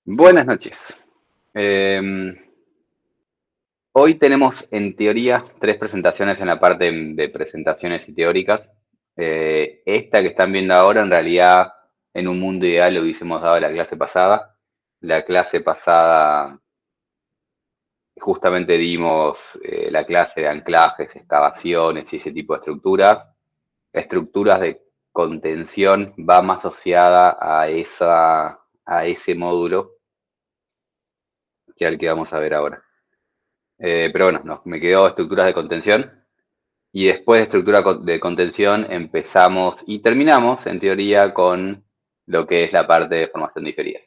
Buenas noches. Eh, Hoy tenemos en teoría tres presentaciones en la parte de presentaciones y teóricas. Esta que están viendo ahora, en realidad, en un mundo ideal lo hubiésemos dado la clase pasada. La clase pasada justamente dimos la clase de anclajes, excavaciones y ese tipo de estructuras. Estructuras de contención va más asociada a ese módulo que al que vamos a ver ahora. Pero bueno, me quedó estructuras de contención y después de estructura de contención empezamos y terminamos en teoría con lo que es la parte de formación diferida.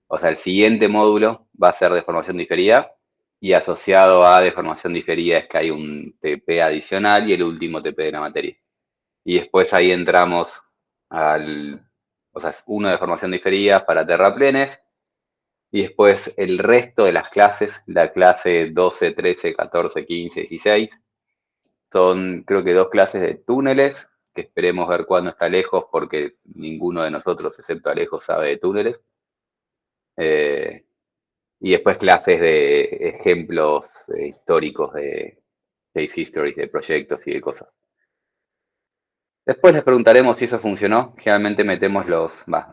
O sea, el siguiente módulo va a ser de formación diferida y asociado a deformación diferida es que hay un TP adicional y el último TP de la materia. Y después ahí entramos o sea, es uno de formación diferida para terraplenes y después el resto de las clases, la clase 12, 13, 14, 15, 16, son creo que dos clases de túneles, que esperemos ver cuándo está lejos, porque ninguno de nosotros, excepto Alejo, sabe de túneles. Eh, y después clases de ejemplos históricos de case histories, de proyectos y de cosas. Después les preguntaremos si eso funcionó. Generalmente metemos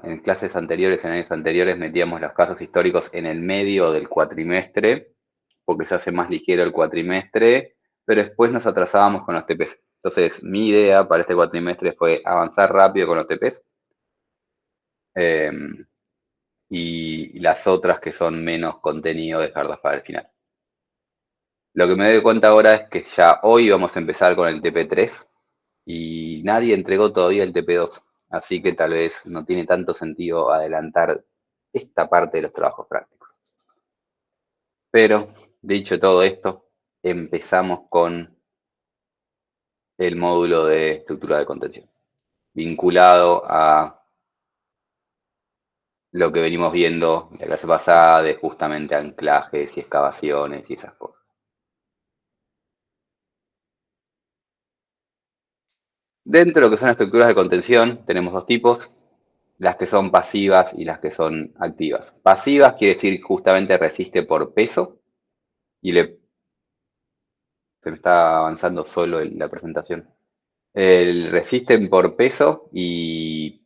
en clases anteriores, en años anteriores, metíamos los casos históricos en el medio del cuatrimestre, porque se hace más ligero el cuatrimestre, pero después nos atrasábamos con los TPs. Entonces, mi idea para este cuatrimestre fue avanzar rápido con los TPs eh, y las otras que son menos contenido dejarlas para el final. Lo que me doy cuenta ahora es que ya hoy vamos a empezar con el TP3 y nadie entregó todavía el TP2, así que tal vez no tiene tanto sentido adelantar esta parte de los trabajos prácticos. Pero, dicho todo esto, empezamos con el módulo de estructura de contención, vinculado a lo que venimos viendo en la clase pasada de justamente anclajes y excavaciones y esas cosas. Dentro de lo que son estructuras de contención, tenemos dos tipos, las que son pasivas y las que son activas. Pasivas quiere decir justamente resiste por peso y se me está avanzando solo la presentación. Resisten por peso y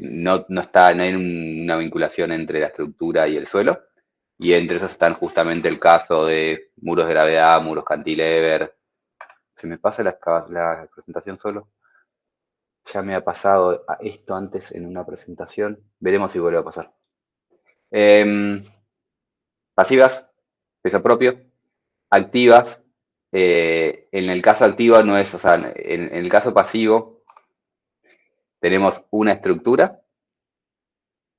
no hay una vinculación entre la estructura y el suelo. Y entre esos están justamente el caso de muros de gravedad, muros cantilever. ¿Se me pasa la presentación solo? Ya me ha pasado esto antes en una presentación. Veremos si vuelve a pasar. Em, Pasivas, peso propio. Activas, en el caso activo no es, o sea, en el caso pasivo tenemos una estructura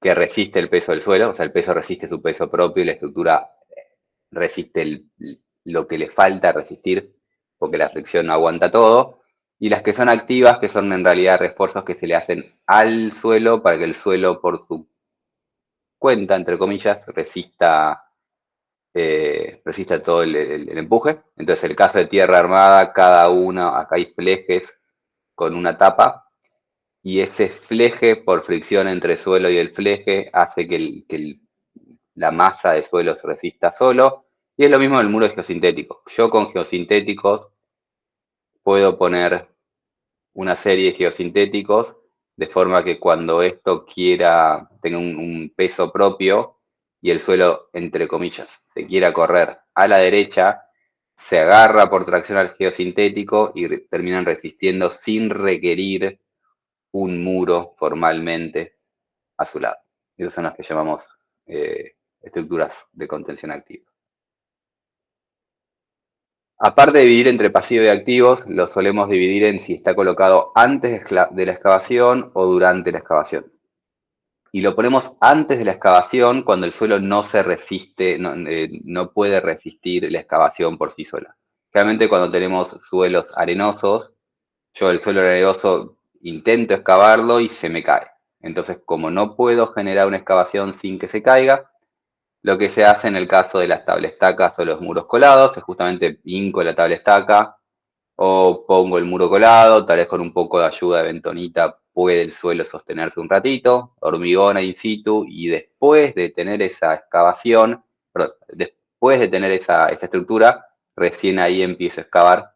que resiste el peso del suelo, o sea, el peso resiste su peso propio y la estructura resiste lo que le falta resistir, porque la fricción no aguanta todo. Y las que son activas, que son en realidad refuerzos que se le hacen al suelo para que el suelo, por su cuenta, entre comillas, resista todo el empuje. Entonces, el caso de tierra armada, cada uno, acá hay flejes con una tapa, y ese fleje, por fricción entre el suelo y el fleje, hace que la masa de suelo se resista solo. Y es lo mismo en el muro geosintético. Yo con geosintéticos puedo poner una serie de geosintéticos de forma que cuando esto tenga un peso propio y el suelo, entre comillas, se quiera correr a la derecha, se agarra por tracción al geosintético y terminan resistiendo sin requerir un muro formalmente a su lado. Esas son las que llamamos estructuras de contención activa. Aparte de dividir entre pasivos y activos, lo solemos dividir en si está colocado antes de la excavación o durante la excavación. Y lo ponemos antes de la excavación cuando el suelo no se resiste, no puede resistir la excavación por sí sola. Realmente cuando tenemos suelos arenosos, yo el suelo arenoso intento excavarlo y se me cae. Entonces, como no puedo generar una excavación sin que se caiga, lo que se hace en el caso de las tablestacas o los muros colados es justamente hinco la estaca o pongo el muro colado, tal vez con un poco de ayuda de bentonita puede el suelo sostenerse un ratito, hormigona in situ, y después de tener esa excavación, perdón, después de tener esa estructura, recién ahí empiezo a excavar,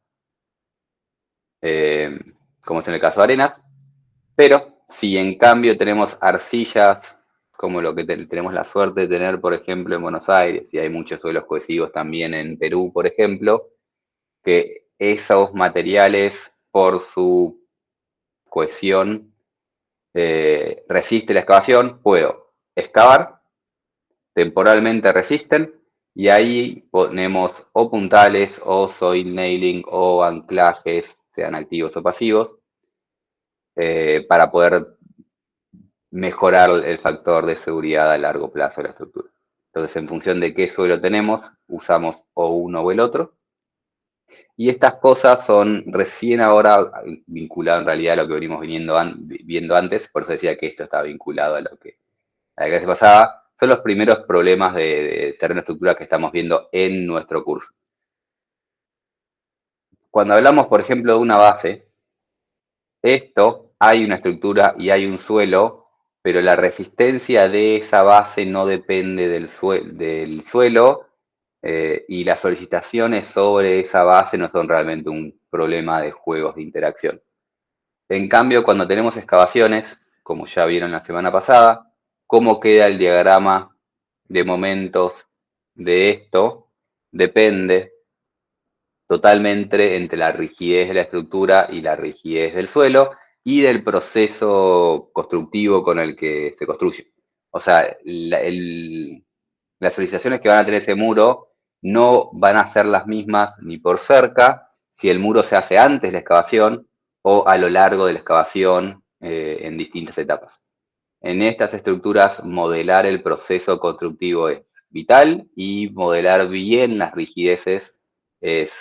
como es en el caso de arenas. Pero si en cambio tenemos arcillas, como lo que tenemos la suerte de tener, por ejemplo, en Buenos Aires, y hay muchos suelos cohesivos también en Perú, por ejemplo, que esos materiales, por su cohesión, resiste la excavación, puedo excavar, temporalmente resisten, y ahí ponemos o puntales, o soil nailing, o anclajes, sean activos o pasivos, para poder mejorar el factor de seguridad a largo plazo de la estructura. Entonces, en función de qué suelo tenemos, usamos o uno o el otro. Y estas cosas son recién ahora vinculadas en realidad a lo que venimos viendo antes, por eso decía que esto está vinculado a lo que a la clase pasada. Son los primeros problemas de terreno estructura que estamos viendo en nuestro curso. Cuando hablamos, por ejemplo, de una base, hay una estructura y hay un suelo, pero la resistencia de esa base no depende del suelo, y las solicitaciones sobre esa base no son realmente un problema de juegos de interacción. En cambio, cuando tenemos excavaciones, como ya vieron la semana pasada, cómo queda el diagrama de momentos de esto depende totalmente entre la rigidez de la estructura y la rigidez del suelo y del proceso constructivo con el que se construye. O sea, las solicitaciones que van a tener ese muro no van a ser las mismas ni por cerca si el muro se hace antes de la excavación o a lo largo de la excavación, en distintas etapas. En estas estructuras, modelar el proceso constructivo es vital y modelar bien las rigideces es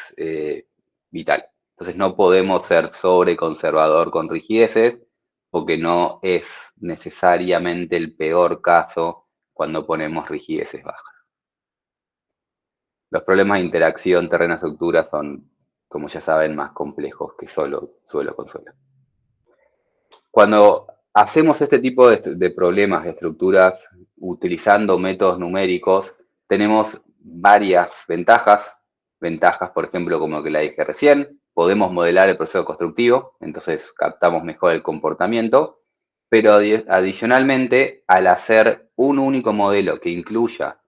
vital. Entonces no podemos ser sobreconservador con rigideces porque no es necesariamente el peor caso cuando ponemos rigideces bajas. Los problemas de interacción terreno-estructura son, como ya saben, más complejos que solo suelo con suelo. Cuando hacemos este tipo de problemas de estructuras utilizando métodos numéricos, tenemos varias ventajas. Ventajas, por ejemplo, como que la dije recién, podemos modelar el proceso constructivo, entonces captamos mejor el comportamiento, pero adicionalmente, al hacer un único modelo que incluya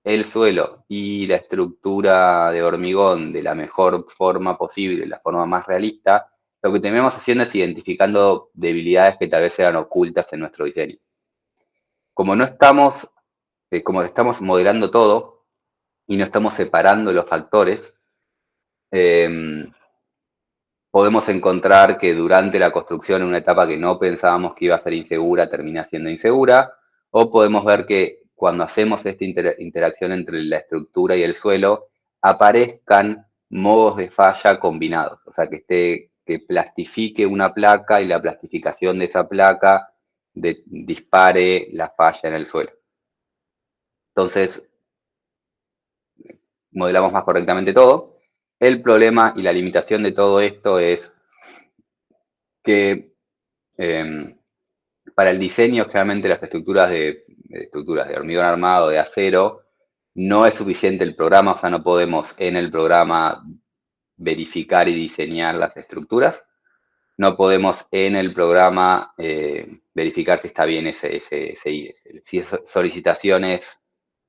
el suelo y la estructura de hormigón de la mejor forma posible, la forma más realista, lo que tenemos haciendo es identificando debilidades que tal vez eran ocultas en nuestro diseño. Como no estamos, como estamos modelando todo y no estamos separando los factores, podemos encontrar que durante la construcción, en una etapa que no pensábamos que iba a ser insegura, termina siendo insegura, o podemos ver que cuando hacemos esta interacción entre la estructura y el suelo, aparezcan modos de falla combinados, o sea, que plastifique una placa y la plastificación de esa placa dispare la falla en el suelo. Entonces, modelamos más correctamente todo. El problema y la limitación de todo esto es que para el diseño, generalmente las estructuras de hormigón armado, de acero, no es suficiente el programa, o sea, no podemos en el programa verificar y diseñar las estructuras. No podemos en el programa verificar si está bien si esas solicitaciones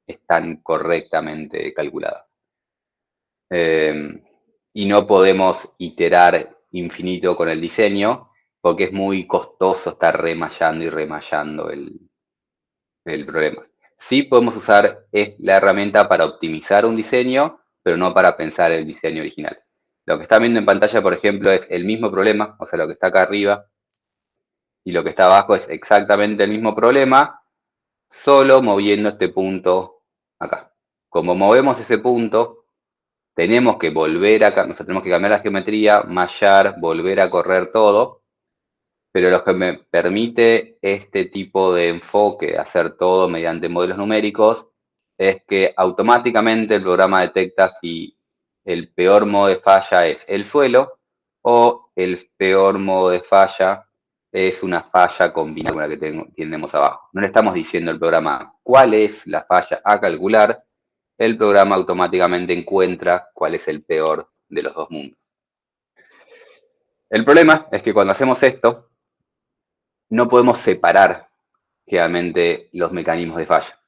están correctamente calculadas. Y no podemos iterar infinito con el diseño porque es muy costoso estar remallando y remallando el problema. Sí podemos usar la herramienta para optimizar un diseño, pero no para pensar el diseño original. Lo que están viendo en pantalla, por ejemplo, es el mismo problema, o sea, lo que está acá arriba y lo que está abajo es exactamente el mismo problema, solo moviendo este punto acá. Como movemos ese punto, tenemos que volver acá, nosotros tenemos que cambiar la geometría, mallar, volver a correr todo, pero lo que me permite este tipo de enfoque, hacer todo mediante modelos numéricos, es que automáticamente el programa detecta si el peor modo de falla es el suelo o el peor modo de falla es una falla combinada con la que tenemos abajo. No le estamos diciendo al programa cuál es la falla a calcular, el programa automáticamente encuentra cuál es el peor de los dos mundos. El problema es que cuando hacemos esto, no podemos separar claramente los mecanismos de falla.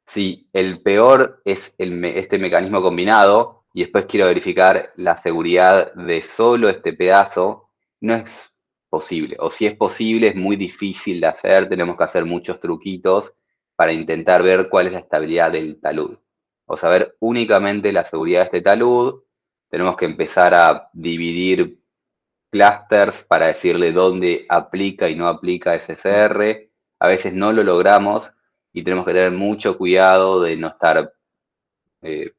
Si el peor es este mecanismo combinado y después quiero verificar la seguridad de solo este pedazo, no es posible. O si es posible, es muy difícil de hacer, tenemos que hacer muchos truquitos para intentar ver cuál es la estabilidad del talud. O saber únicamente la seguridad de este talud, tenemos que empezar a dividir clusters para decirle dónde aplica y no aplica SSR. A veces no lo logramos y tenemos que tener mucho cuidado de no estar eh,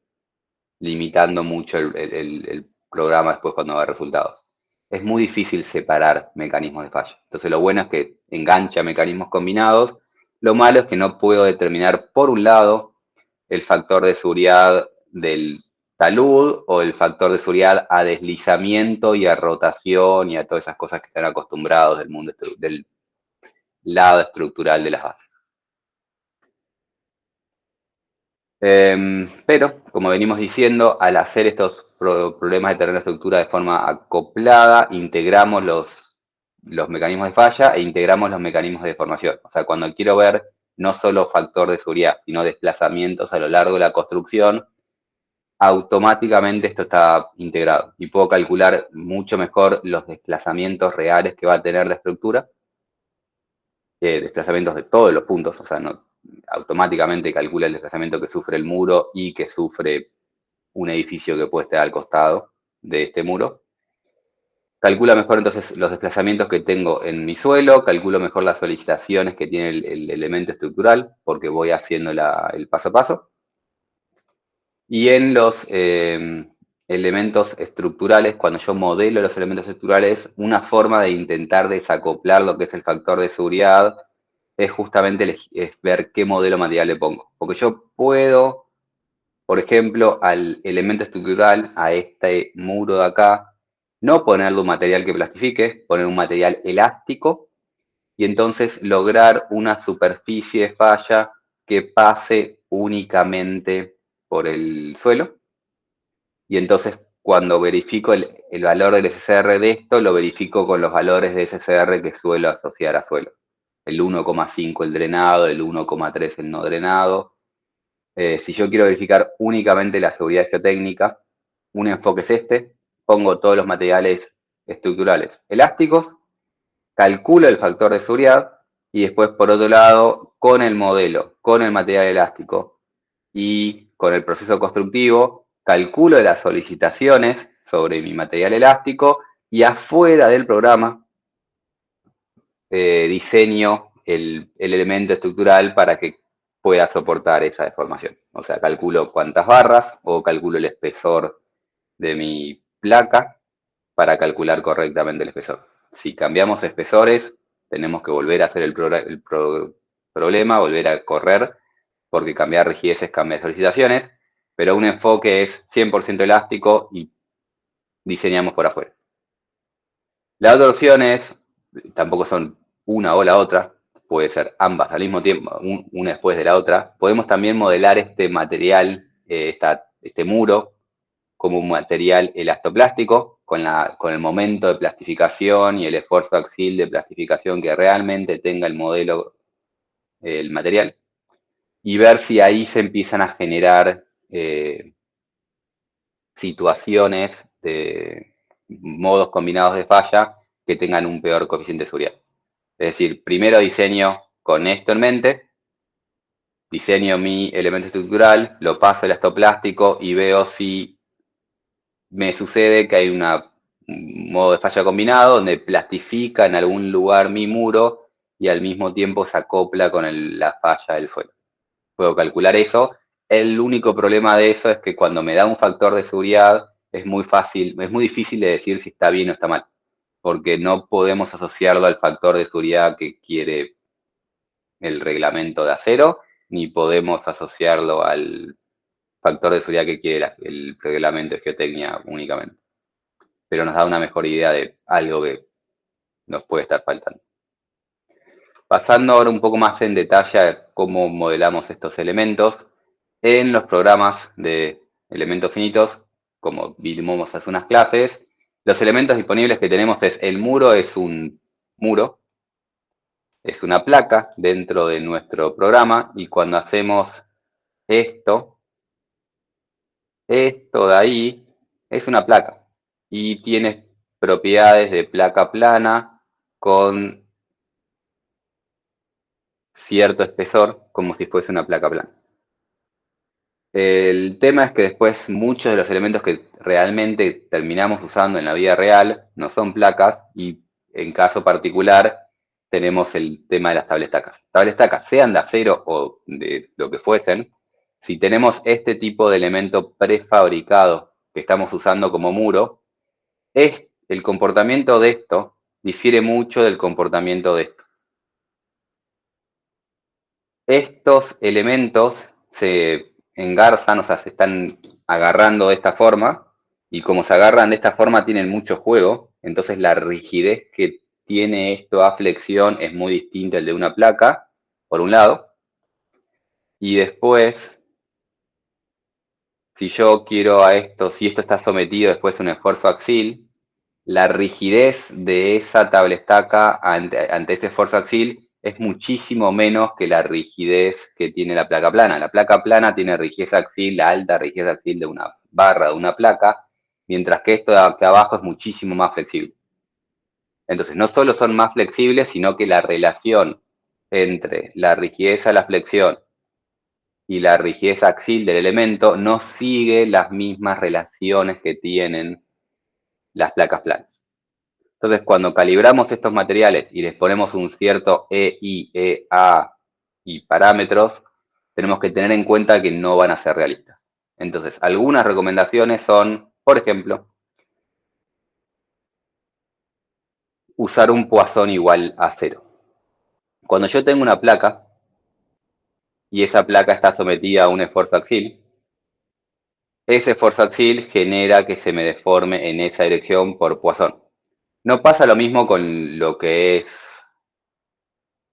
limitando mucho el programa después cuando da resultados. Es muy difícil separar mecanismos de falla. Entonces lo bueno es que engancha mecanismos combinados. Lo malo es que no puedo determinar, por un lado, el factor de seguridad del talud o el factor de seguridad a deslizamiento y a rotación y a todas esas cosas que están acostumbrados del mundo del lado estructural de las bases. Pero, como venimos diciendo, al hacer estos problemas de terreno estructura de forma acoplada, integramos los mecanismos de falla e integramos los mecanismos de deformación. O sea, cuando quiero ver no solo factor de seguridad, sino desplazamientos a lo largo de la construcción, automáticamente esto está integrado y puedo calcular mucho mejor los desplazamientos reales que va a tener la estructura, desplazamientos de todos los puntos, o sea, no, automáticamente calcula el desplazamiento que sufre el muro y que sufre un edificio que puede estar al costado de este muro. Calcula mejor entonces los desplazamientos que tengo en mi suelo, calculo mejor las solicitaciones que tiene el elemento estructural, porque voy haciendo el paso a paso. Y en los elementos estructurales, cuando yo modelo los elementos estructurales, una forma de intentar desacoplar lo que es el factor de seguridad es justamente es ver qué modelo material le pongo. Porque yo puedo, por ejemplo, al elemento estructural, a este muro de acá, no ponerle un material que plastifique, poner un material elástico y entonces lograr una superficie de falla que pase únicamente por el suelo. Y entonces cuando verifico el valor del SCR de esto, lo verifico con los valores de SCR que suelo asociar a suelo. El 1,5 el drenado, el 1,3 el no drenado. Si yo quiero verificar únicamente la seguridad geotécnica, un enfoque es este. Pongo todos los materiales estructurales elásticos, calculo el factor de seguridad y después, por otro lado, con el modelo, con el material elástico y con el proceso constructivo, calculo las solicitaciones sobre mi material elástico y afuera del programa diseño el elemento estructural para que pueda soportar esa deformación. O sea, calculo cuántas barras o calculo el espesor de mi placa para calcular correctamente el espesor. Si cambiamos espesores, tenemos que volver a hacer el problema, volver a correr, porque cambiar rigideces cambia solicitaciones, pero un enfoque es 100% elástico y diseñamos por afuera. La otra opción es, tampoco son una o la otra, puede ser ambas al mismo tiempo, una después de la otra. Podemos también modelar este material, este muro, como un material elastoplástico, con el momento de plastificación y el esfuerzo axil de plastificación que realmente tenga el modelo, el material, y ver si ahí se empiezan a generar situaciones de modos combinados de falla que tengan un peor coeficiente de seguridad. Es decir, primero diseño con esto en mente, diseño mi elemento estructural, lo paso al elastoplástico y veo si me sucede que hay un modo de falla combinado donde plastifica en algún lugar mi muro y al mismo tiempo se acopla con la falla del suelo. Puedo calcular eso. El único problema de eso es que cuando me da un factor de seguridad es muy difícil de decir si está bien o está mal, porque no podemos asociarlo al factor de seguridad que quiere el reglamento de acero, ni podemos asociarlo al factor de seguridad que quiere el reglamento de geotecnia únicamente. Pero nos da una mejor idea de algo que nos puede estar faltando. Pasando ahora un poco más en detalle a cómo modelamos estos elementos, en los programas de elementos finitos, como vimos hace unas clases, los elementos disponibles que tenemos es el muro, es un muro, es una placa dentro de nuestro programa, y cuando hacemos esto de ahí es una placa y tiene propiedades de placa plana con cierto espesor, como si fuese una placa plana. El tema es que después muchos de los elementos que realmente terminamos usando en la vida real no son placas, y en caso particular tenemos el tema de las tablestacas. Tablestacas, sean de acero o de lo que fuesen, si tenemos este tipo de elemento prefabricado que estamos usando como muro, el comportamiento de esto difiere mucho del comportamiento de esto. Estos elementos se engarzan, o sea, se están agarrando de esta forma, y como se agarran de esta forma tienen mucho juego, entonces la rigidez que tiene esto a flexión es muy distinta al de una placa, por un lado, y después, si yo quiero a esto, si esto está sometido después a un esfuerzo axil, la rigidez de esa tablestaca ante ese esfuerzo axil es muchísimo menos que la rigidez que tiene la placa plana. La placa plana tiene rigidez axil, la alta rigidez axil de una barra, de una placa, mientras que esto de acá abajo es muchísimo más flexible. Entonces, no solo son más flexibles, sino que la relación entre la rigidez a la flexión y la rigidez axil del elemento no sigue las mismas relaciones que tienen las placas planas. Entonces, cuando calibramos estos materiales y les ponemos un cierto E, I, E, A y parámetros, tenemos que tener en cuenta que no van a ser realistas. Entonces, algunas recomendaciones son, por ejemplo, usar un Poisson igual a 0. Cuando yo tengo una placa y esa placa está sometida a un esfuerzo axil, ese esfuerzo axil genera que se me deforme en esa dirección por Poisson. No pasa lo mismo con lo que es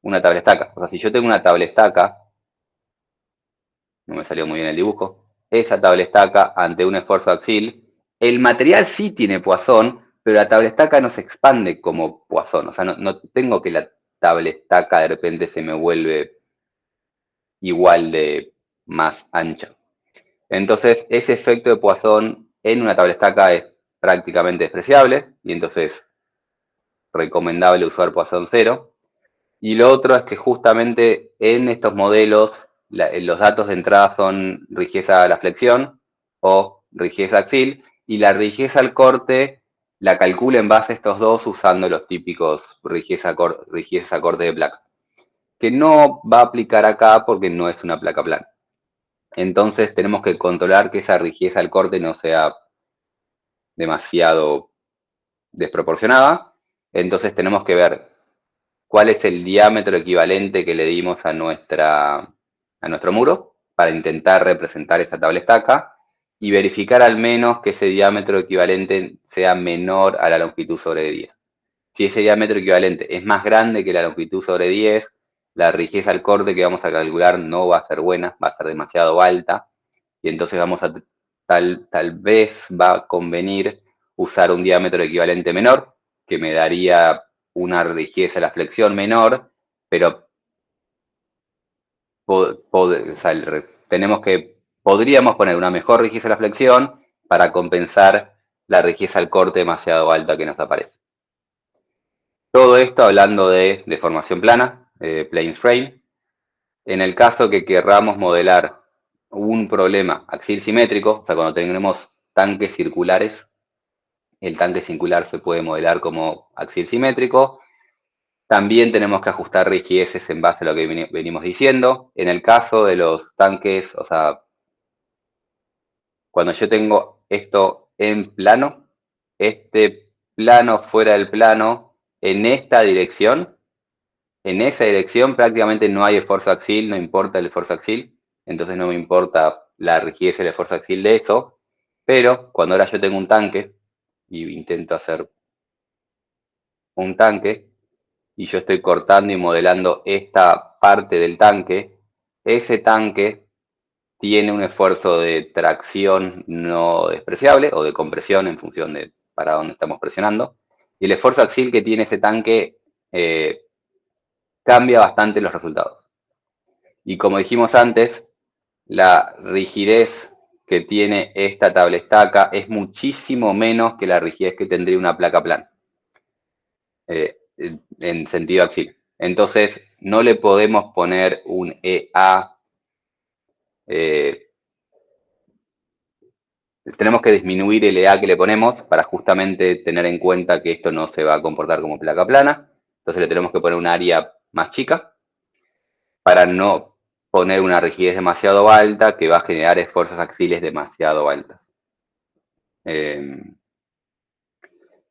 una tablestaca. O sea, si yo tengo una tablestaca, no me salió muy bien el dibujo, esa tablestaca ante un esfuerzo axil, el material sí tiene Poisson, pero la tablestaca no se expande como Poisson. O sea, no tengo que la tablestaca de repente se me vuelve igual de más ancha. Entonces, ese efecto de Poisson en una tablestaca es prácticamente despreciable, y entonces recomendable usar Poisson 0. Y lo otro es que justamente en estos modelos los datos de entrada son rigidez a la flexión o rigidez axil, y la rigidez al corte la calcula en base a estos dos usando los típicos rigidez a corte de placa, que no va a aplicar acá porque no es una placa plana. Entonces tenemos que controlar que esa rigidez al corte no sea demasiado desproporcionada. Entonces tenemos que ver cuál es el diámetro equivalente que le dimos a nuestro muro para intentar representar esa tablestaca, y verificar al menos que ese diámetro equivalente sea menor a la longitud sobre 10. Si ese diámetro equivalente es más grande que la longitud sobre 10, la rigidez al corte que vamos a calcular no va a ser buena, va a ser demasiado alta, y entonces tal vez va a convenir usar un diámetro equivalente menor, que me daría una rigidez a la flexión menor, pero o sea, podríamos poner una mejor rigidez a la flexión para compensar la rigidez al corte demasiado alta que nos aparece. Todo esto hablando de deformación plana, plane strain. En el caso que querramos modelar un problema axil simétrico, o sea, cuando tenemos tanques circulares, el tanque circular se puede modelar como axil simétrico. También tenemos que ajustar rigideces en base a lo que venimos diciendo. En el caso de los tanques, o sea, cuando yo tengo esto en plano, este plano fuera del plano, en esta dirección, en esa dirección prácticamente no hay esfuerzo axil, no importa el esfuerzo axil, entonces no me importa la rigidez del esfuerzo axil de eso, pero cuando ahora yo tengo un tanque y intento hacer un tanque y yo estoy cortando y modelando esta parte del tanque, ese tanque tiene un esfuerzo de tracción no despreciable o de compresión en función de para dónde estamos presionando. Y el esfuerzo axial que tiene ese tanque cambia bastante los resultados. Y como dijimos antes, la rigidez que tiene esta tabla estaca es muchísimo menos que la rigidez que tendría una placa plana, en sentido axial. Entonces, no le podemos poner un EA. Tenemos que disminuir el EA que le ponemos para justamente tener en cuenta que esto no se va a comportar como placa plana. Entonces le tenemos que poner un área más chica para no poner una rigidez demasiado alta que va a generar esfuerzos axiales demasiado altas. En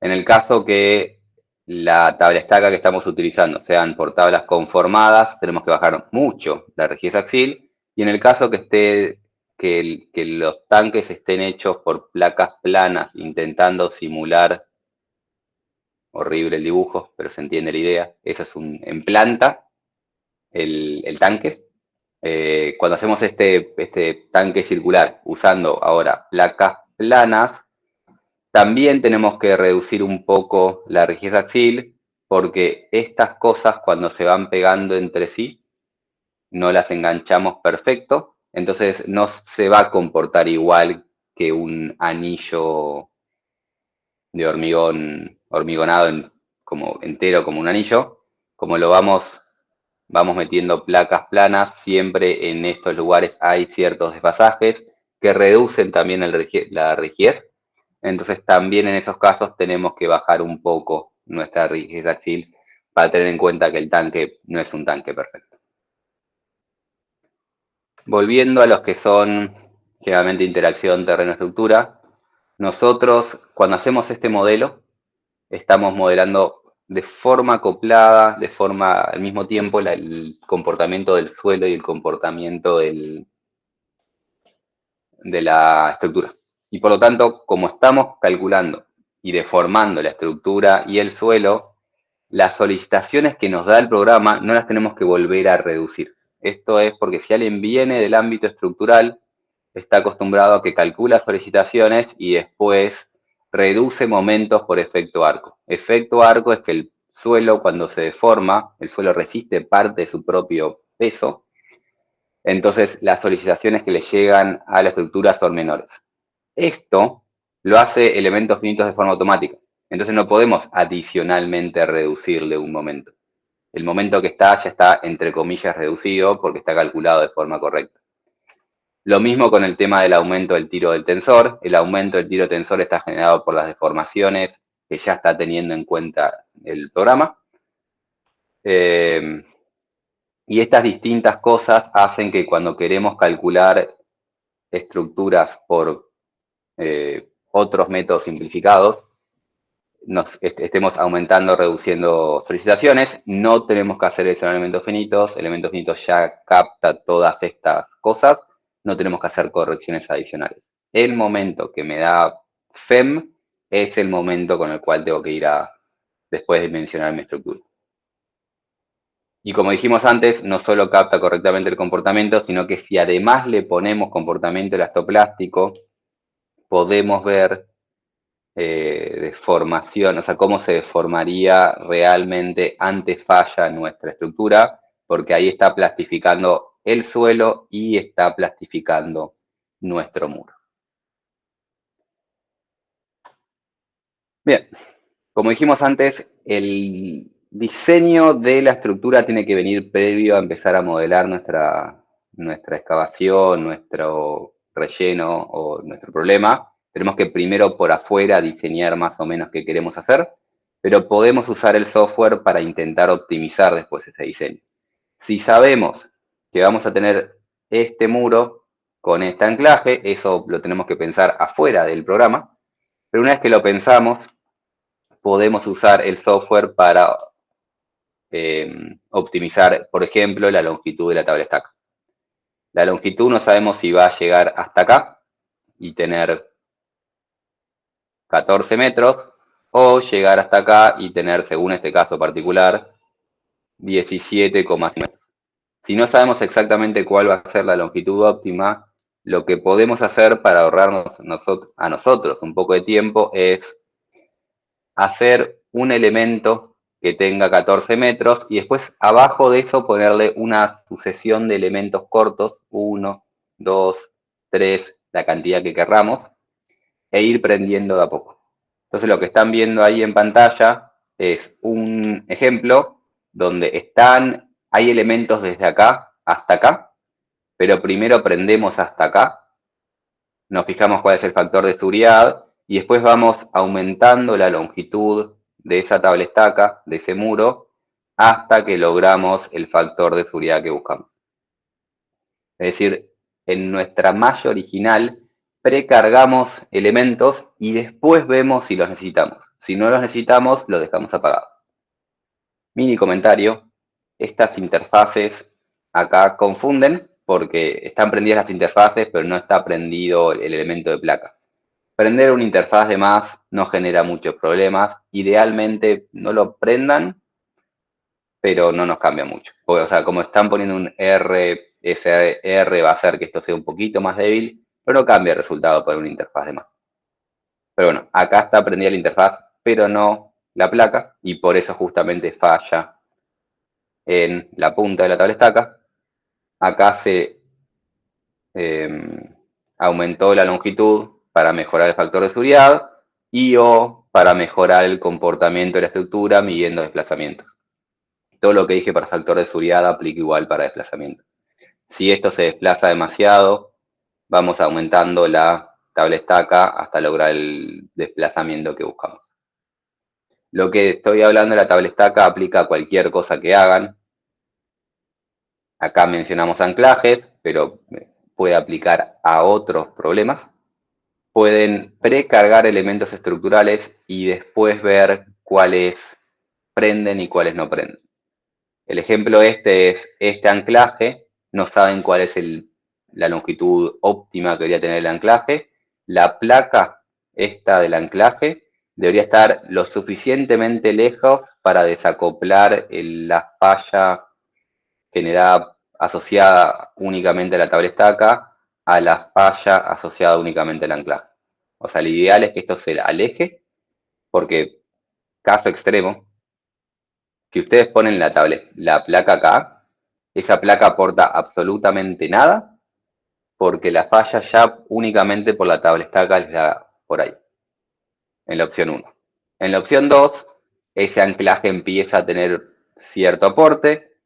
el caso que la tabla estaca que estamos utilizando sean por tablas conformadas, tenemos que bajar mucho la rigidez axial. Y en el caso que esté que los tanques estén hechos por placas planas, intentando simular, horrible el dibujo, pero se entiende la idea, eso es en planta, el tanque. Cuando hacemos este tanque circular usando ahora placas planas, también tenemos que reducir un poco la rigidez axial, porque estas cosas cuando se van pegando entre sí, no las enganchamos perfecto, entonces no se va a comportar igual que un anillo de hormigón hormigonado como entero, como un anillo. Como lo vamos metiendo placas planas, siempre en estos lugares hay ciertos desfasajes que reducen también la rigidez. Entonces también en esos casos tenemos que bajar un poco nuestra rigidez axial para tener en cuenta que el tanque no es un tanque perfecto. Volviendo a los que son generalmente interacción terreno-estructura, nosotros cuando hacemos este modelo estamos modelando de forma acoplada, de forma al mismo tiempo el comportamiento del suelo y el comportamiento de la estructura. Y por lo tanto, como estamos calculando y deformando la estructura y el suelo, las solicitaciones que nos da el programa no las tenemos que volver a reducir. Esto es porque si alguien viene del ámbito estructural, está acostumbrado a que calcula solicitaciones y después reduce momentos por efecto arco. Efecto arco es que el suelo cuando se deforma, el suelo resiste parte de su propio peso, entonces las solicitaciones que le llegan a la estructura son menores. Esto lo hace elementos finitos de forma automática. Entonces no podemos adicionalmente reducirle un momento. El momento que está ya está, entre comillas, reducido porque está calculado de forma correcta. Lo mismo con el tema del aumento del tiro del tensor. El aumento del tiro tensor está generado por las deformaciones que ya está teniendo en cuenta el programa. Y estas distintas cosas hacen que cuando queremos calcular estructuras por otros métodos simplificados, estemos aumentando o reduciendo solicitaciones. No tenemos que hacer eso en elementos finitos. Elementos finitos ya capta todas estas cosas. No tenemos que hacer correcciones adicionales. El momento que me da FEM es el momento con el cual tengo que ir después de mencionar mi estructura. Y como dijimos antes, no solo capta correctamente el comportamiento, sino que si además le ponemos comportamiento elastoplástico, podemos ver deformación, o sea, cómo se deformaría realmente ante falla nuestra estructura, porque ahí está plastificando el suelo y está plastificando nuestro muro. Bien, como dijimos antes, el diseño de la estructura tiene que venir previo a empezar a modelar nuestra excavación, nuestro relleno o nuestro problema. Tenemos que primero por afuera diseñar más o menos qué queremos hacer, pero podemos usar el software para intentar optimizar después ese diseño. Si sabemos que vamos a tener este muro con este anclaje, eso lo tenemos que pensar afuera del programa, pero una vez que lo pensamos, podemos usar el software para optimizar, por ejemplo, la longitud de la tabla stack. La longitud no sabemos si va a llegar hasta acá y tener 14 metros, o llegar hasta acá y tener, según este caso particular, 17,5 metros. Si no sabemos exactamente cuál va a ser la longitud óptima, lo que podemos hacer para ahorrarnos a nosotros un poco de tiempo es hacer un elemento que tenga 14 metros y después abajo de eso ponerle una sucesión de elementos cortos, 1, 2, 3, la cantidad que querramos, e ir prendiendo de a poco. Entonces lo que están viendo ahí en pantalla es un ejemplo donde hay elementos desde acá hasta acá, pero primero prendemos hasta acá, nos fijamos cuál es el factor de seguridad y después vamos aumentando la longitud de esa tabla estaca, de ese muro, hasta que logramos el factor de seguridad que buscamos. Es decir, en nuestra malla original precargamos elementos y después vemos si los necesitamos. Si no los necesitamos, los dejamos apagados. Mini comentario, estas interfaces acá confunden porque están prendidas las interfaces, pero no está prendido el elemento de placa. Prender una interfaz de más no genera muchos problemas. Idealmente no lo prendan, pero no nos cambia mucho. O sea, como están poniendo un RSR, va a hacer que esto sea un poquito más débil, pero no cambia el resultado por una interfaz de más. Pero bueno, acá está prendida la interfaz, pero no la placa, y por eso justamente falla en la punta de la tabla estaca. Acá se aumentó la longitud para mejorar el factor de seguridad y o para mejorar el comportamiento de la estructura midiendo desplazamientos. Todo lo que dije para factor de seguridad aplica igual para desplazamiento. Si esto se desplaza demasiado, vamos aumentando la tabla estaca hasta lograr el desplazamiento que buscamos. Lo que estoy hablando de la tabla estaca aplica a cualquier cosa que hagan. Acá mencionamos anclajes, pero puede aplicar a otros problemas. Pueden precargar elementos estructurales y después ver cuáles prenden y cuáles no prenden. El ejemplo es este anclaje, no saben cuál es la longitud óptima que debería tener el anclaje. La placa esta del anclaje debería estar lo suficientemente lejos para desacoplar la falla generada asociada únicamente a la tabla estaca a la falla asociada únicamente al anclaje. O sea, lo ideal es que esto se aleje, porque caso extremo, si ustedes ponen la placa acá, esa placa aporta absolutamente nada, porque la falla ya únicamente por la tabla estaca les da por ahí, en la opción 1. En la opción 2, ese anclaje empieza a tener cierto aporte.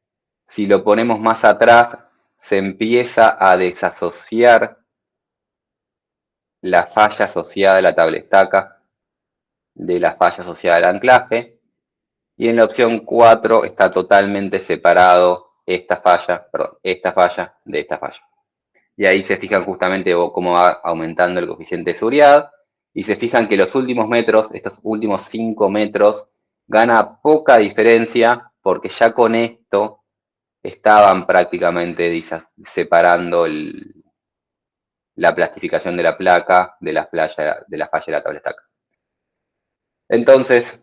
Si lo ponemos más atrás, se empieza a desasociar la falla asociada a la tabla estaca de la falla asociada al anclaje. Y en la opción 4 está totalmente separado esta falla de esta falla. Y ahí se fijan justamente cómo va aumentando el coeficiente de seguridad. Y se fijan que los últimos metros, estos últimos 5 metros, gana poca diferencia porque ya con esto estaban prácticamente separando la plastificación de la placa de la falla de la tabla estaca. Entonces,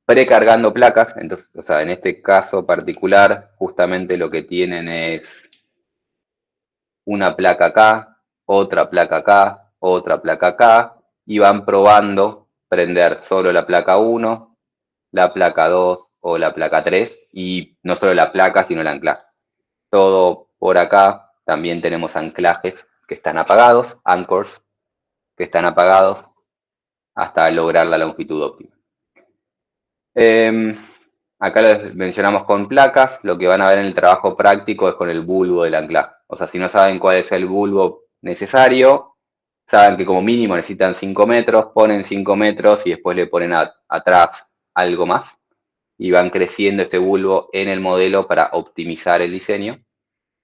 precargando placas, entonces, o sea, en este caso particular, justamente lo que tienen es una placa acá, otra placa acá, otra placa acá, y van probando prender solo la placa 1, la placa 2 o la placa 3, y no solo la placa, sino el anclaje. Todo por acá, también tenemos anclajes que están apagados, anchors que están apagados, hasta lograr la longitud óptima. Acá lo mencionamos con placas, lo que van a ver en el trabajo práctico es con el bulbo del anclaje. O sea, si no saben cuál es el bulbo necesario, saben que como mínimo necesitan 5 metros, ponen 5 metros y después le ponen atrás algo más y van creciendo este bulbo en el modelo para optimizar el diseño,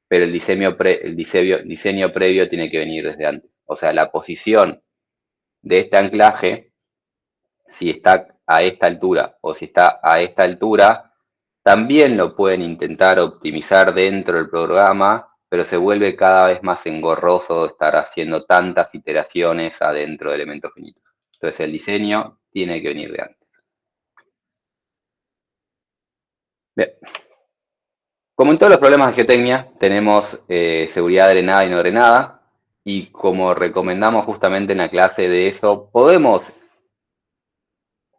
pero el diseño previo tiene que venir desde antes. O sea, la posición de este anclaje, si está a esta altura o si está a esta altura, también lo pueden intentar optimizar dentro del programa, pero se vuelve cada vez más engorroso estar haciendo tantas iteraciones adentro de elementos finitos. Entonces el diseño tiene que venir de antes. Bien. Como en todos los problemas de geotecnia, tenemos seguridad drenada y no drenada, y como recomendamos justamente en la clase de eso, podemos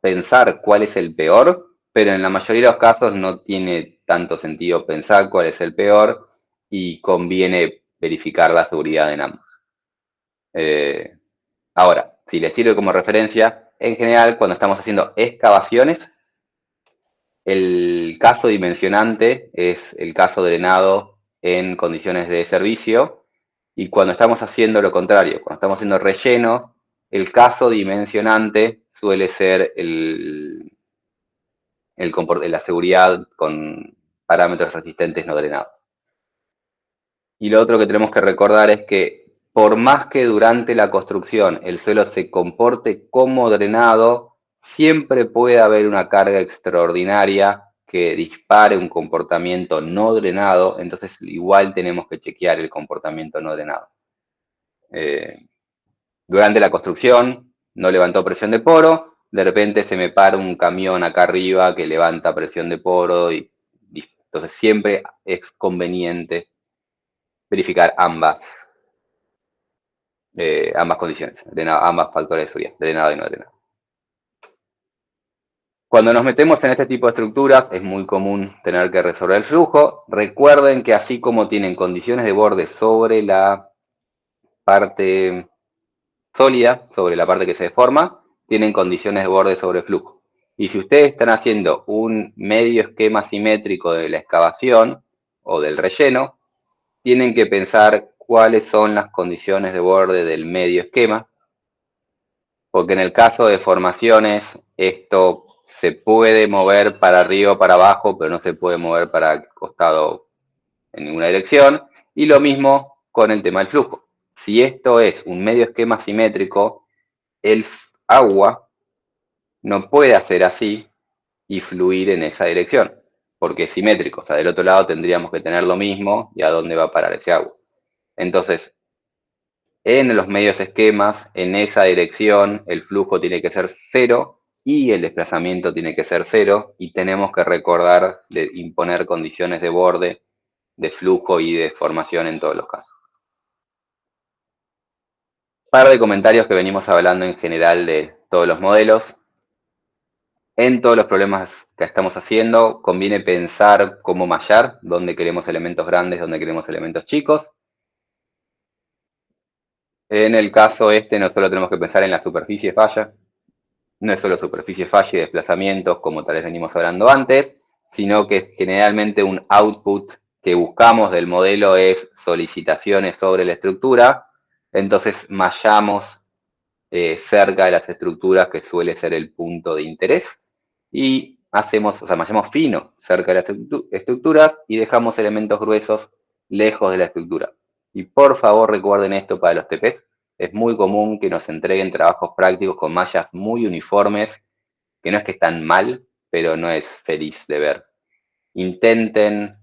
pensar cuál es el peor, pero en la mayoría de los casos no tiene tanto sentido pensar cuál es el peor y conviene verificar la seguridad en ambos. Eh, Ahora, si les sirve como referencia, en general cuando estamos haciendo excavaciones, el caso dimensionante es el caso drenado en condiciones de servicio, y cuando estamos haciendo lo contrario, cuando estamos haciendo rellenos, el caso dimensionante suele ser la seguridad con parámetros resistentes no drenados. Y lo otro que tenemos que recordar es que por más que durante la construcción el suelo se comporte como drenado, siempre puede haber una carga extraordinaria que dispare un comportamiento no drenado, entonces igual tenemos que chequear el comportamiento no drenado. Durante la construcción no levantó presión de poro, de repente se me para un camión acá arriba que levanta presión de poro, y entonces siempre es conveniente verificar ambas condiciones, ambas factores de seguridad, drenado y no drenado. Cuando nos metemos en este tipo de estructuras es muy común tener que resolver el flujo. Recuerden que así como tienen condiciones de borde sobre la parte sólida, sobre la parte que se deforma, tienen condiciones de borde sobre flujo. Y si ustedes están haciendo un medio esquema simétrico de la excavación o del relleno, tienen que pensar cuáles son las condiciones de borde del medio esquema, porque en el caso de formaciones esto se puede mover para arriba o para abajo, pero no se puede mover para el costado en ninguna dirección, y lo mismo con el tema del flujo. Si esto es un medio esquema simétrico, el agua no puede hacer así y fluir en esa dirección, porque es simétrico, o sea, del otro lado tendríamos que tener lo mismo, y a dónde va a parar ese agua. Entonces, en los medios esquemas, en esa dirección, el flujo tiene que ser cero y el desplazamiento tiene que ser cero, y tenemos que recordar de imponer condiciones de borde, de flujo y de formación en todos los casos. Par de comentarios que venimos hablando en general de todos los modelos. En todos los problemas que estamos haciendo, conviene pensar cómo mallar, dónde queremos elementos grandes, dónde queremos elementos chicos. En el caso este, no solo tenemos que pensar en la superficie falla, no es solo superficie falla y desplazamientos, como tal vez venimos hablando antes, sino que generalmente un output que buscamos del modelo es solicitaciones sobre la estructura, entonces mallamos cerca de las estructuras, que suele ser el punto de interés, y mallamos fino cerca de las estructuras y dejamos elementos gruesos lejos de la estructura. Y por favor recuerden esto para los TPs, es muy común que nos entreguen trabajos prácticos con mallas muy uniformes, que no es que están mal, pero no es feliz de ver. Intenten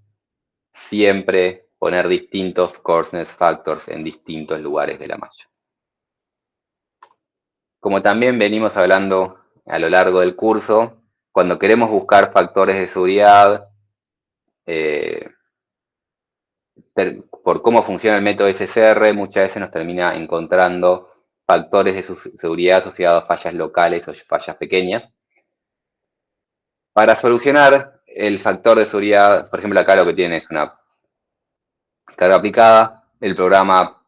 siempre poner distintos coarseness factors en distintos lugares de la malla. Como también venimos hablando a lo largo del curso, cuando queremos buscar factores de seguridad, eh, por cómo funciona el método SSR, muchas veces nos termina encontrando factores de seguridad asociados a fallas locales o fallas pequeñas. Para solucionar el factor de seguridad, por ejemplo, acá lo que tiene es una carga aplicada, el programa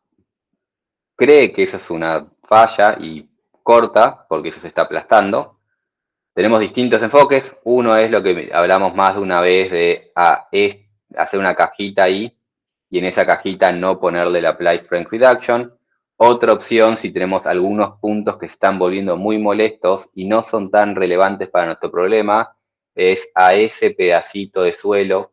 cree que eso es una falla y corta porque eso se está aplastando. Tenemos distintos enfoques. Uno es lo que hablamos más de una vez de hacer una cajita ahí y en esa cajita no ponerle la Apply Strength Reduction. Otra opción, si tenemos algunos puntos que se están volviendo muy molestos y no son tan relevantes para nuestro problema, es a ese pedacito de suelo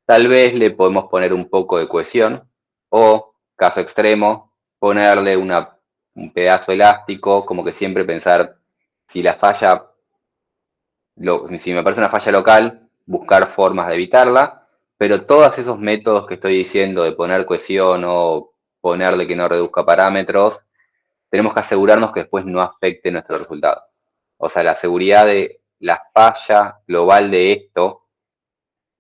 tal vez le podemos poner un poco de cohesión, o, caso extremo, ponerle un pedazo elástico, como que siempre pensar si la falla, si me parece una falla local, buscar formas de evitarla, pero todos esos métodos que estoy diciendo de poner cohesión o ponerle que no reduzca parámetros, tenemos que asegurarnos que después no afecte nuestro resultado. O sea, la seguridad de la falla global de esto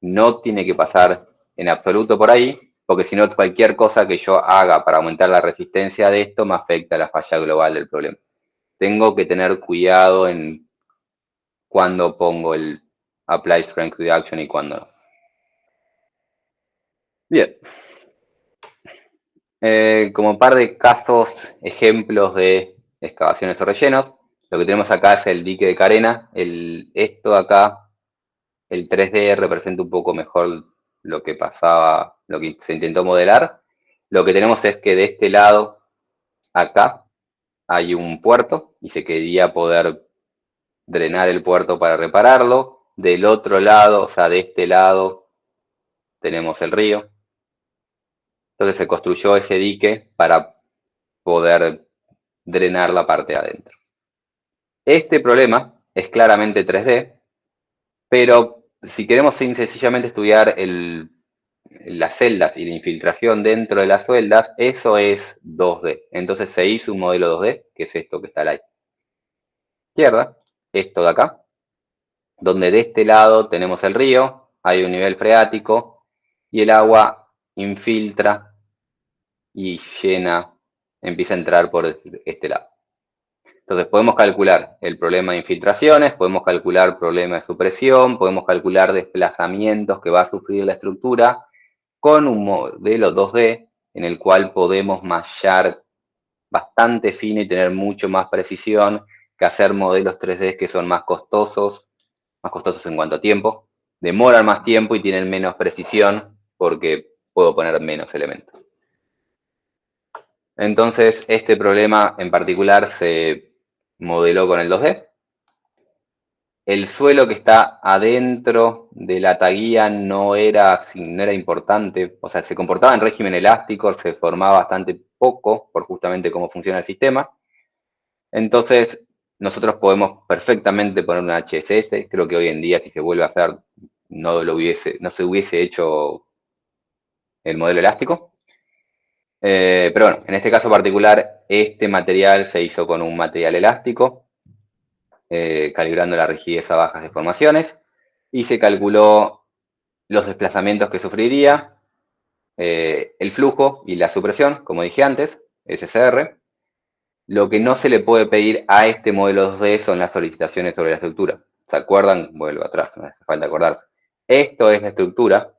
no tiene que pasar en absoluto por ahí, porque si no cualquier cosa que yo haga para aumentar la resistencia de esto me afecta a la falla global del problema. Tengo que tener cuidado en cuándo pongo el Apply Strength Reduction y cuándo no. Bien. Como par de casos, ejemplos de excavaciones o rellenos, lo que tenemos acá es el dique de Carena. Esto acá, el 3D representa un poco mejor lo que pasaba, lo que se intentó modelar. Lo que tenemos es que de este lado, acá, hay un puerto y se quería poder drenar el puerto para repararlo. Del otro lado, o sea, de este lado, tenemos el río. Entonces se construyó ese dique para poder drenar la parte de adentro. Este problema es claramente 3D, pero si queremos sencillamente estudiar las celdas y la infiltración dentro de las celdas, eso es 2D. Entonces se hizo un modelo 2D, que es esto que está a la izquierda, esto de acá, donde de este lado tenemos el río, hay un nivel freático y el agua infiltra y llena, empieza a entrar por este lado. Entonces podemos calcular el problema de infiltraciones, podemos calcular el problema de supresión, podemos calcular desplazamientos que va a sufrir la estructura con un modelo 2D en el cual podemos mallar bastante fino y tener mucho más precisión que hacer modelos 3D que son más costosos en cuanto a tiempo, demoran más tiempo y tienen menos precisión porque puedo poner menos elementos. Entonces, este problema en particular se modeló con el 2D. El suelo que está adentro de la taguía no era importante, o sea, se comportaba en régimen elástico, se formaba bastante poco por justamente cómo funciona el sistema. Entonces, nosotros podemos perfectamente poner una HSS, creo que hoy en día si se vuelve a hacer no se hubiese hecho el modelo elástico. Pero bueno, en este caso particular, este material se hizo con un material elástico, calibrando la rigidez a bajas deformaciones, y se calculó los desplazamientos que sufriría, el flujo y la supresión, como dije antes, SCR. Lo que no se le puede pedir a este modelo 2D son las solicitaciones sobre la estructura. ¿Se acuerdan? Vuelvo atrás, no hace falta acordarse. Esto es la estructura.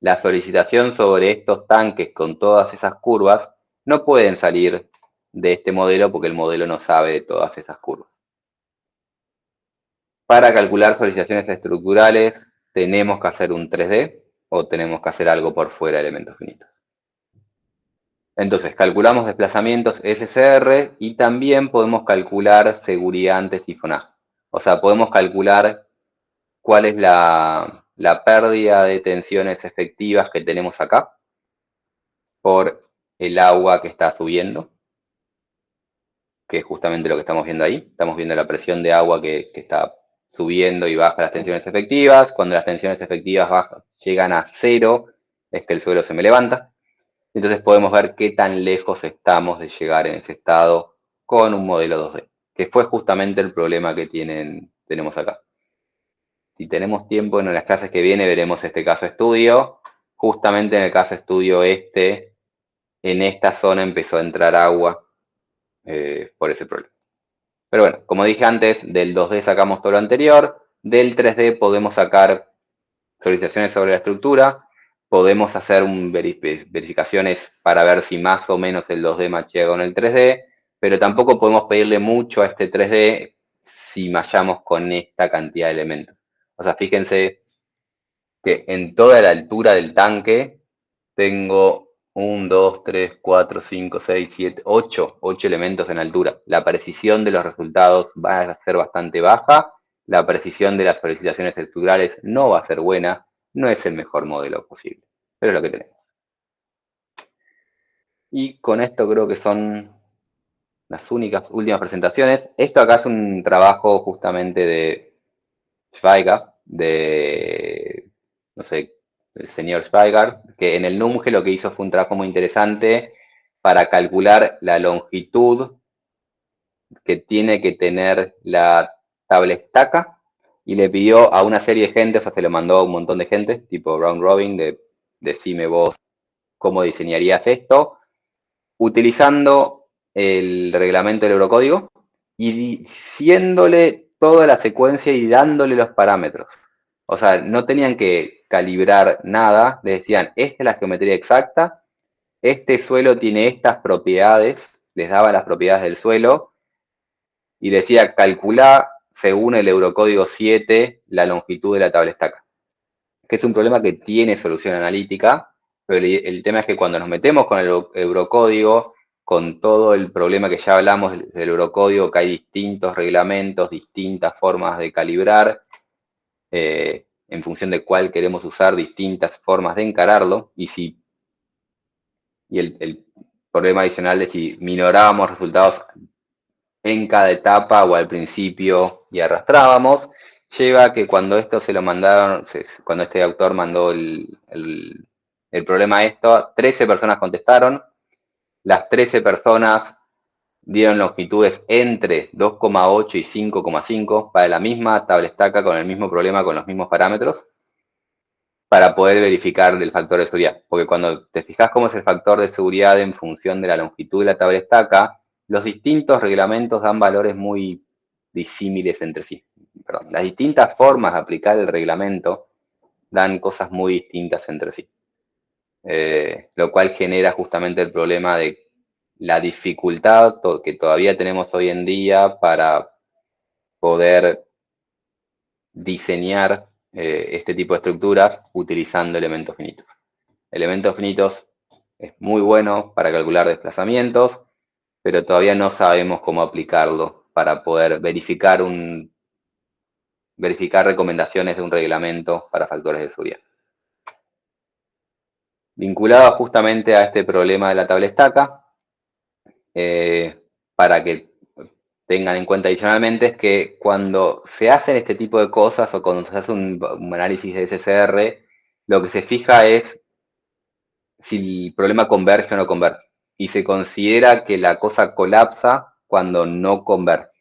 La solicitación sobre estos tanques con todas esas curvas no pueden salir de este modelo porque el modelo no sabe de todas esas curvas. Para calcular solicitaciones estructurales tenemos que hacer un 3D o tenemos que hacer algo por fuera de elementos finitos. Entonces, calculamos desplazamientos SCR y también podemos calcular seguridad antesifona. O sea, podemos calcular cuál es la pérdida de tensiones efectivas que tenemos acá por el agua que está subiendo, que es justamente lo que estamos viendo ahí. Estamos viendo la presión de agua que está subiendo y baja las tensiones efectivas. Cuando las tensiones efectivas llegan a 0, es que el suelo se me levanta. Entonces podemos ver qué tan lejos estamos de llegar en ese estado con un modelo 2D, que fue justamente el problema que tenemos acá. Si tenemos tiempo en las clases que viene veremos este caso estudio. Justamente en el caso estudio en esta zona empezó a entrar agua por ese problema. Pero bueno, como dije antes, del 2D sacamos todo lo anterior, del 3D podemos sacar solicitaciones sobre la estructura, podemos hacer verificaciones para ver si más o menos el 2D machea con el 3D, pero tampoco podemos pedirle mucho a este 3D si machamos con esta cantidad de elementos. O sea, fíjense que en toda la altura del tanque tengo 1, 2, 3, 4, 5, 6, 7, 8 elementos en altura. La precisión de los resultados va a ser bastante baja, la precisión de las solicitaciones estructurales no va a ser buena, no es el mejor modelo posible, pero es lo que tenemos. Y con esto creo que son las últimas presentaciones. Esto acá es un trabajo justamente de Schweiger, no sé, el señor Schweiger, que en el NUMGE lo que hizo fue un trabajo muy interesante para calcular la longitud que tiene que tener la tabla estaca y le pidió a una serie de gente, o sea, se lo mandó a un montón de gente, tipo round robin, de decime vos cómo diseñarías esto, utilizando el reglamento del Eurocódigo y diciéndole toda la secuencia y dándole los parámetros. O sea, no tenían que calibrar nada, les decían, esta es la geometría exacta, este suelo tiene estas propiedades, les daba las propiedades del suelo y decía, calcula según el Eurocódigo 7 la longitud de la tabla estaca, que es un problema que tiene solución analítica, pero el tema es que cuando nos metemos con el Eurocódigo, con todo el problema que ya hablamos del Eurocódigo, que hay distintos reglamentos, distintas formas de calibrar, en función de cuál queremos usar, distintas formas de encararlo, y el problema adicional de si minorábamos resultados en cada etapa o al principio y arrastrábamos, lleva a que cuando esto se lo mandaron, cuando este autor mandó el problema a esto, 13 personas contestaron, las 13 personas dieron longitudes entre 2,8 y 5,5 para la misma tabla estaca con el mismo problema, con los mismos parámetros, para poder verificar el factor de seguridad. Porque cuando te fijas cómo es el factor de seguridad en función de la longitud de la tabla estaca, los distintos reglamentos dan valores muy disímiles entre sí. Perdón, las distintas formas de aplicar el reglamento dan cosas muy distintas entre sí. Lo cual genera justamente el problema de la dificultad que todavía tenemos hoy en día para poder diseñar este tipo de estructuras utilizando elementos finitos. Elementos finitos es muy bueno para calcular desplazamientos, pero todavía no sabemos cómo aplicarlo para poder verificar recomendaciones de un reglamento para factores de seguridad. Vinculado justamente a este problema de la tabla estaca, para que tengan en cuenta adicionalmente, es que cuando se hacen este tipo de cosas o cuando se hace un análisis de SSR, lo que se fija es si el problema converge o no converge. Y se considera que la cosa colapsa cuando no converge.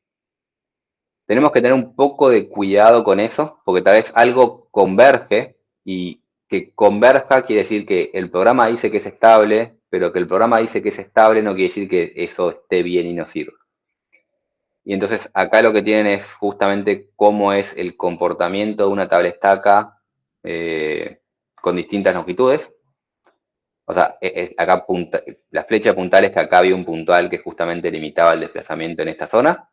Tenemos que tener un poco de cuidado con eso, porque tal vez algo converge y que converja quiere decir que el programa dice que es estable, pero que el programa dice que es estable no quiere decir que eso esté bien y no sirva. Y entonces acá lo que tienen es justamente cómo es el comportamiento de una tabla estaca con distintas longitudes. O sea, acá la flecha puntal es que acá había un puntual que justamente limitaba el desplazamiento en esta zona.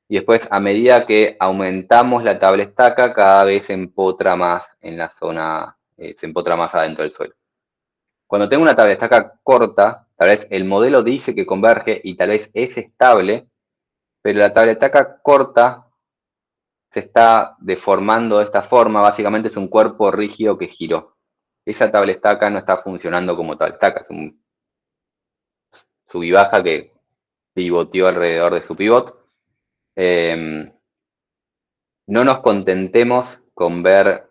Y después, a medida que aumentamos la tabla estaca, cada vez se empotra más en la zona, se empotra más adentro del suelo. Cuando tengo una tabla estaca corta, tal vez el modelo dice que converge y tal vez es estable, pero la tabla estaca corta se está deformando de esta forma, básicamente es un cuerpo rígido que giró. Esa tabla estaca no está funcionando como tabla estaca, es un sub y baja que pivoteó alrededor de su pivot. No nos contentemos con ver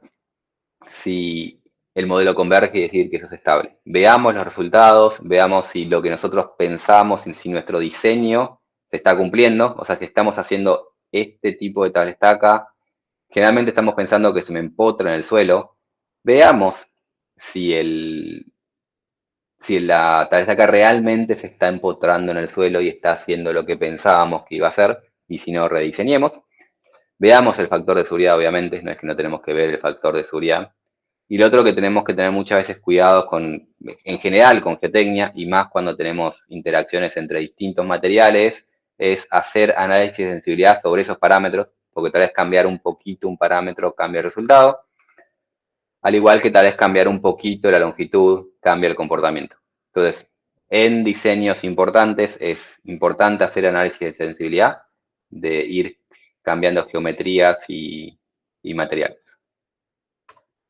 si el modelo converge y decir que eso es estable. Veamos los resultados, veamos si lo que nosotros pensamos, si nuestro diseño se está cumpliendo, o sea, si estamos haciendo este tipo de tabla estaca, generalmente estamos pensando que se me empotra en el suelo. Veamos si la tabla estaca realmente se está empotrando en el suelo y está haciendo lo que pensábamos que iba a hacer, y si no, rediseñemos. Veamos el factor de seguridad, obviamente, no es que no tenemos que ver el factor de seguridad. Y lo otro que tenemos que tener muchas veces cuidado con, en general, con geotecnia, y más cuando tenemos interacciones entre distintos materiales, es hacer análisis de sensibilidad sobre esos parámetros, porque tal vez cambiar un poquito un parámetro cambia el resultado, al igual que tal vez cambiar un poquito la longitud cambia el comportamiento. Entonces, en diseños importantes es importante hacer análisis de sensibilidad, de ir cambiando geometrías y materiales.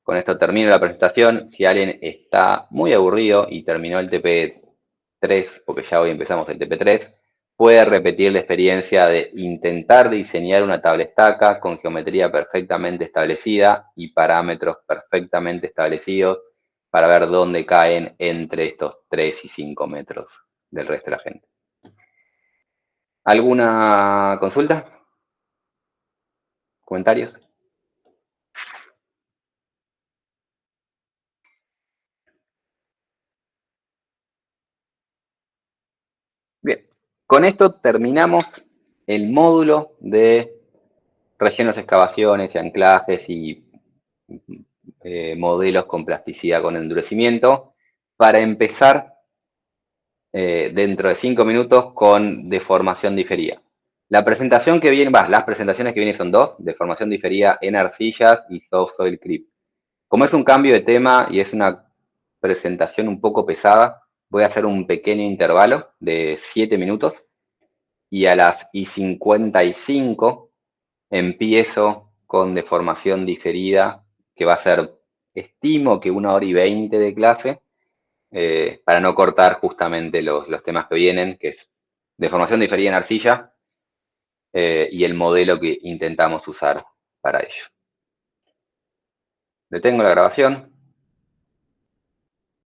Con esto termino la presentación. Si alguien está muy aburrido y terminó el TP3, porque ya hoy empezamos el TP3, puede repetir la experiencia de intentar diseñar una tabla estaca con geometría perfectamente establecida y parámetros perfectamente establecidos para ver dónde caen entre estos 3 y 5 metros del resto de la gente. ¿Alguna consulta? ¿Comentarios? Con esto terminamos el módulo de rellenos, excavaciones y anclajes y modelos con plasticidad con endurecimiento, para empezar dentro de 5 minutos con deformación diferida. La presentación que viene, las presentaciones que vienen son dos, deformación diferida en arcillas y soft soil creep. Como es un cambio de tema y es una presentación un poco pesada, voy a hacer un pequeño intervalo de 7 minutos y a las y 55 empiezo con deformación diferida, que va a ser, estimo que 1 hora y 20 de clase, para no cortar justamente los temas que vienen, que es deformación diferida en arcilla y el modelo que intentamos usar para ello. Detengo la grabación.